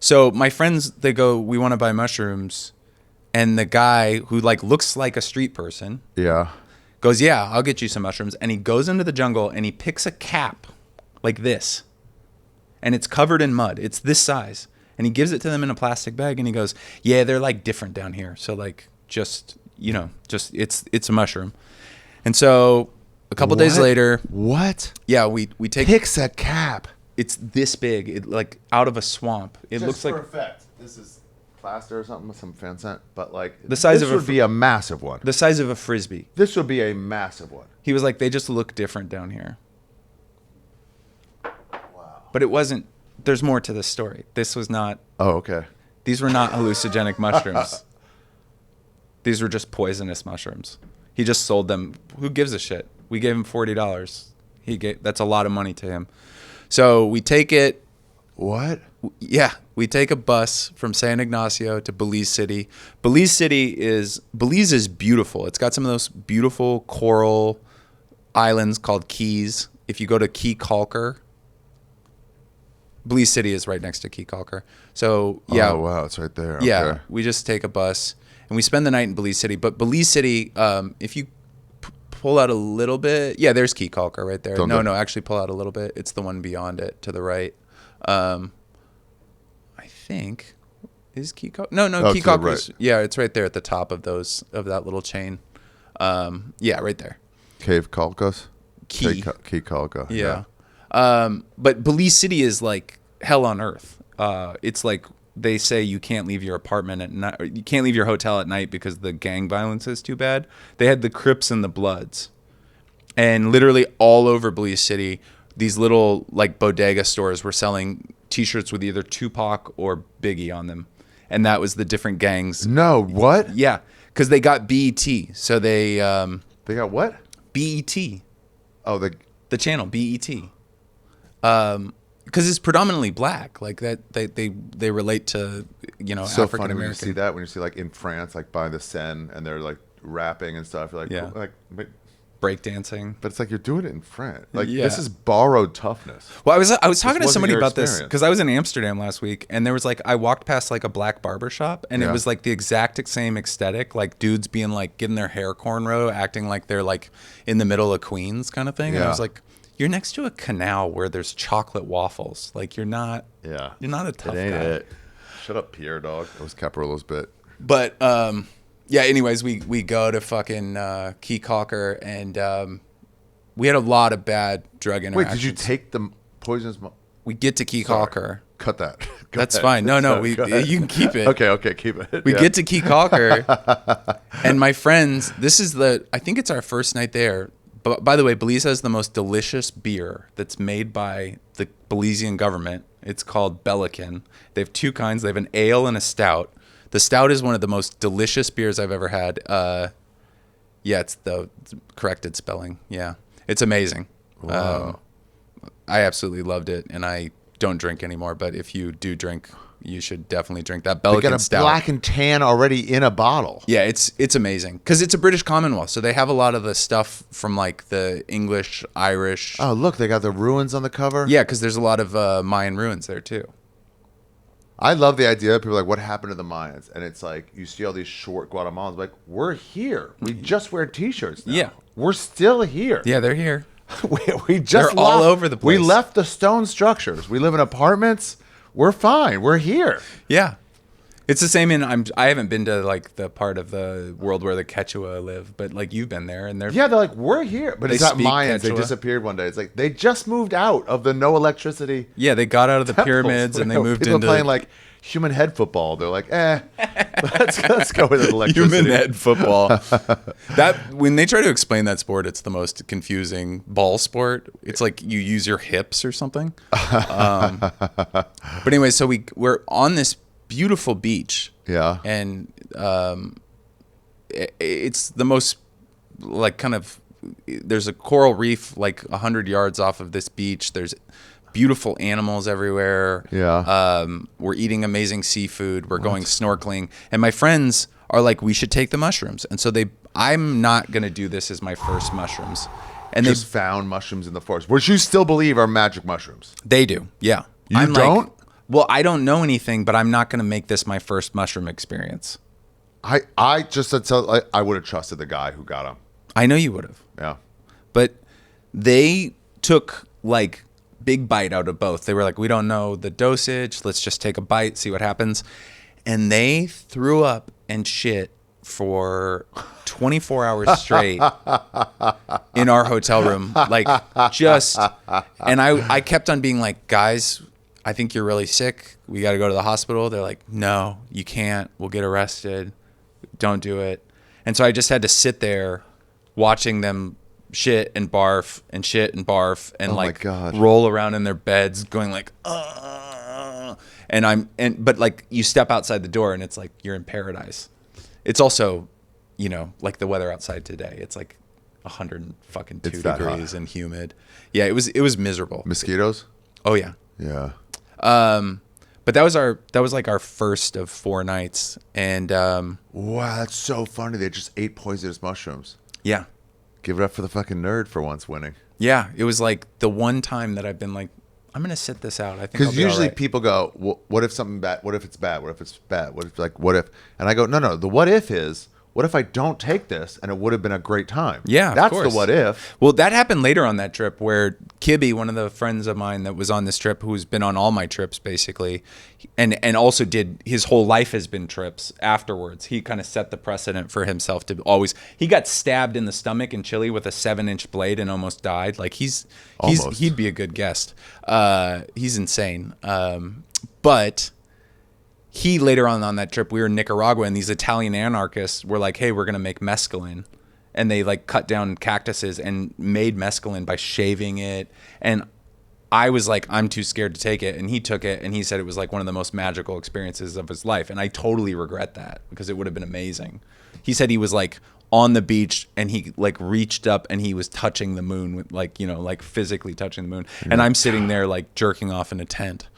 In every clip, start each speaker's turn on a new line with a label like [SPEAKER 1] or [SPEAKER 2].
[SPEAKER 1] So my friends, they go, we want to buy mushrooms. And the guy who like looks like a street person goes, yeah, I'll get you some mushrooms. And he goes into the jungle and he picks a cap like this. And it's covered in mud. It's this size. And he gives it to them in a plastic bag. And he goes, yeah, they're like different down here. So like just it's a mushroom. And so a couple days later.
[SPEAKER 2] What?
[SPEAKER 1] Yeah, we take.
[SPEAKER 2] Picks a cap.
[SPEAKER 1] It's this big. It like out of a swamp. It looks like.
[SPEAKER 2] Just for effect. This is plaster or something with some fan scent. But like.
[SPEAKER 1] The size
[SPEAKER 2] this
[SPEAKER 1] of
[SPEAKER 2] would be a massive one.
[SPEAKER 1] The size of a Frisbee.
[SPEAKER 2] This would be a massive one.
[SPEAKER 1] He was like, they just look different down here.
[SPEAKER 2] Wow.
[SPEAKER 1] But it wasn't. There's more to this story. This was not.
[SPEAKER 2] Oh, okay.
[SPEAKER 1] These were not hallucinogenic mushrooms. These were just poisonous mushrooms. He just sold them. Who gives a shit? We gave him $40. That's a lot of money to him. So we take it.
[SPEAKER 2] What?
[SPEAKER 1] Yeah, we take a bus from San Ignacio to Belize City. Belize is beautiful. It's got some of those beautiful coral islands called Keys. If you go to Key Calker, Belize City is right next to Key Calker. So yeah.
[SPEAKER 2] Oh wow, it's right there.
[SPEAKER 1] Yeah,
[SPEAKER 2] okay.
[SPEAKER 1] we just take a bus and we spend the night in Belize City. But Belize City, if you pull out a little bit, yeah, there's Key Calker right there. No, actually pull out a little bit. It's the one beyond it to the right. I think is Key Calker. No, Key Calker. Right. Yeah, it's right there at the top of that little chain. Yeah, right there.
[SPEAKER 2] Cave Calcas.
[SPEAKER 1] Key
[SPEAKER 2] Calca.
[SPEAKER 1] Yeah. But Belize City is like hell on earth. It's like they say you can't leave your apartment at night, or you can't leave your hotel at night because the gang violence is too bad. They had the Crips and the Bloods, and literally all over Belize City, these little like bodega stores were selling T-shirts with either Tupac or Biggie on them, and that was the different gangs.
[SPEAKER 2] No, what?
[SPEAKER 1] Yeah, because they got BET, so they
[SPEAKER 2] got what?
[SPEAKER 1] BET.
[SPEAKER 2] Oh,
[SPEAKER 1] the channel BET. Because it's predominantly black, like that they relate to
[SPEAKER 2] so
[SPEAKER 1] African
[SPEAKER 2] funny when you
[SPEAKER 1] American.
[SPEAKER 2] see that, when you see like in France, like by the Seine, and they're like rapping and stuff. You're like,
[SPEAKER 1] yeah,
[SPEAKER 2] like
[SPEAKER 1] breakdancing.
[SPEAKER 2] But it's like you're doing it in France. Like
[SPEAKER 1] yeah.
[SPEAKER 2] This is borrowed toughness.
[SPEAKER 1] Well, I was talking to somebody about
[SPEAKER 2] experience.
[SPEAKER 1] this because I was in Amsterdam last week, and there was like I walked past like a black barber shop, and it was like the exact same aesthetic, like dudes being like getting their hair cornrow, acting like they're like in the middle of Queens kind of thing. And I was like, you're next to a canal where there's chocolate waffles. Like you're not a tough guy.
[SPEAKER 2] It. Shut up, Pierre, dog. That was Caparolo's bit.
[SPEAKER 1] But yeah. Anyways, we go to fucking Key Calker, and we had a lot of bad drug interactions.
[SPEAKER 2] Wait, did you take the poisonous?
[SPEAKER 1] We get to Key Calker.
[SPEAKER 2] Cut that.
[SPEAKER 1] That's fine. No, you can keep it.
[SPEAKER 2] Okay, keep it.
[SPEAKER 1] We get to Key Calker, and my friends. I think it's our first night there. But by the way, Belize has the most delicious beer that's made by the Belizean government. It's called Belican. They have two kinds. They have an ale and a stout. The stout is one of the most delicious beers I've ever had. Yeah, it's the corrected spelling. Yeah, it's amazing.
[SPEAKER 2] Wow.
[SPEAKER 1] I absolutely loved it, and I don't drink anymore. But if you do drink, you should definitely drink that Belican
[SPEAKER 2] They got a
[SPEAKER 1] stout.
[SPEAKER 2] black and tan already in a bottle.
[SPEAKER 1] Yeah, it's amazing because it's a British Commonwealth, so they have a lot of the stuff from like the English, Irish.
[SPEAKER 2] Oh, look, they got the ruins on the cover.
[SPEAKER 1] Yeah, because there's a lot of Mayan ruins there too.
[SPEAKER 2] I love the idea. People are like, what happened to the Mayans? And it's like, you see all these short Guatemalans, like, we're here. We just wear T-shirts now.
[SPEAKER 1] Yeah.
[SPEAKER 2] We're still here.
[SPEAKER 1] Yeah, they're here.
[SPEAKER 2] we just
[SPEAKER 1] They're all over the place.
[SPEAKER 2] We left the stone structures. We live in apartments. We're fine. We're here.
[SPEAKER 1] Yeah. It's the same I haven't been to like the part of the world where the Quechua live, but like you've been there, and they're
[SPEAKER 2] like, we're here. But it's not Mayans. Quechua. They disappeared one day. It's like they just moved out of the no electricity.
[SPEAKER 1] Yeah, they got out of the pyramids and they moved
[SPEAKER 2] people
[SPEAKER 1] into
[SPEAKER 2] playing like human head football. They're like, let's go with electricity.
[SPEAKER 1] Human head football. That when they try to explain that sport, it's the most confusing ball sport. It's like you use your hips or something. But anyway, so we're on this beautiful beach.
[SPEAKER 2] Yeah.
[SPEAKER 1] And it's the most like kind of, there's a coral reef like 100 yards off of this beach. There's beautiful animals everywhere.
[SPEAKER 2] Yeah.
[SPEAKER 1] We're eating amazing seafood. We're going snorkeling. And my friends are like, we should take the mushrooms. And so I'm not going to do this as my first mushrooms. And
[SPEAKER 2] they found mushrooms in the forest, which you still believe are magic mushrooms.
[SPEAKER 1] They do. Yeah.
[SPEAKER 2] You don't?
[SPEAKER 1] Well, I don't know anything, but I'm not going to make this my first mushroom experience.
[SPEAKER 2] I just said so. I would have trusted the guy who got him.
[SPEAKER 1] I know you would have.
[SPEAKER 2] Yeah.
[SPEAKER 1] But they took like big bite out of both. They were like, we don't know the dosage. Let's just take a bite, see what happens. And they threw up and shit for 24 hours straight in our hotel room. Like just, and I kept on being like, guys, I think you're really sick. We got to go to the hospital. They're like, no, you can't. We'll get arrested. Don't do it. And so I just had to sit there watching them shit and barf and shit and barf and roll around in their beds going like, but like you step outside the door and it's like you're in paradise. It's also, you know, like the weather outside today. It's like 102 degrees and humid. Yeah, it was miserable.
[SPEAKER 2] Mosquitoes?
[SPEAKER 1] Oh yeah.
[SPEAKER 2] Yeah.
[SPEAKER 1] But that was like our first of 4 nights, and
[SPEAKER 2] wow, that's so funny. They just ate poisonous mushrooms.
[SPEAKER 1] Yeah.
[SPEAKER 2] Give it up for the fucking nerd for once winning.
[SPEAKER 1] Yeah, it was like the one time that I've been like, I'm gonna sit this out. I think
[SPEAKER 2] because usually people go, well, what if something bad? What if it's bad? What if it's bad? What if what if? And I go, no. The what if is, what if I don't take this and it would have been a great time?
[SPEAKER 1] Yeah,
[SPEAKER 2] that's the what if.
[SPEAKER 1] Well, that happened later on that trip where Kibby, one of the friends of mine that was on this trip, who's been on all my trips basically, and also did his whole life has been trips afterwards. He kind of set the precedent for himself to always. He got stabbed in the stomach in Chile with a 7-inch blade and almost died. Like he'd be a good guest. He's insane. But. He later on that trip, we were in Nicaragua, and these Italian anarchists were like, hey, we're going to make mescaline. And they like cut down cactuses and made mescaline by shaving it. And I was like, I'm too scared to take it. And he took it, and he said it was like one of the most magical experiences of his life. And I totally regret that because it would have been amazing. He said he was like on the beach and he like reached up and he was touching the moon with like, you know, like physically touching the moon. And I'm sitting there like jerking off in a tent.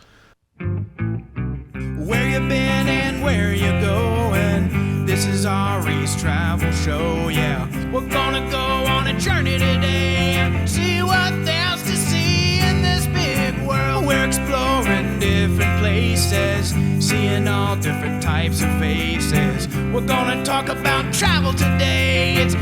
[SPEAKER 3] Where you been and where you going? This is Ari's travel show, yeah. We're gonna go on a journey today and see what there's to see in this big world. We're exploring different places, seeing all different types of faces. We're gonna talk about travel today. It's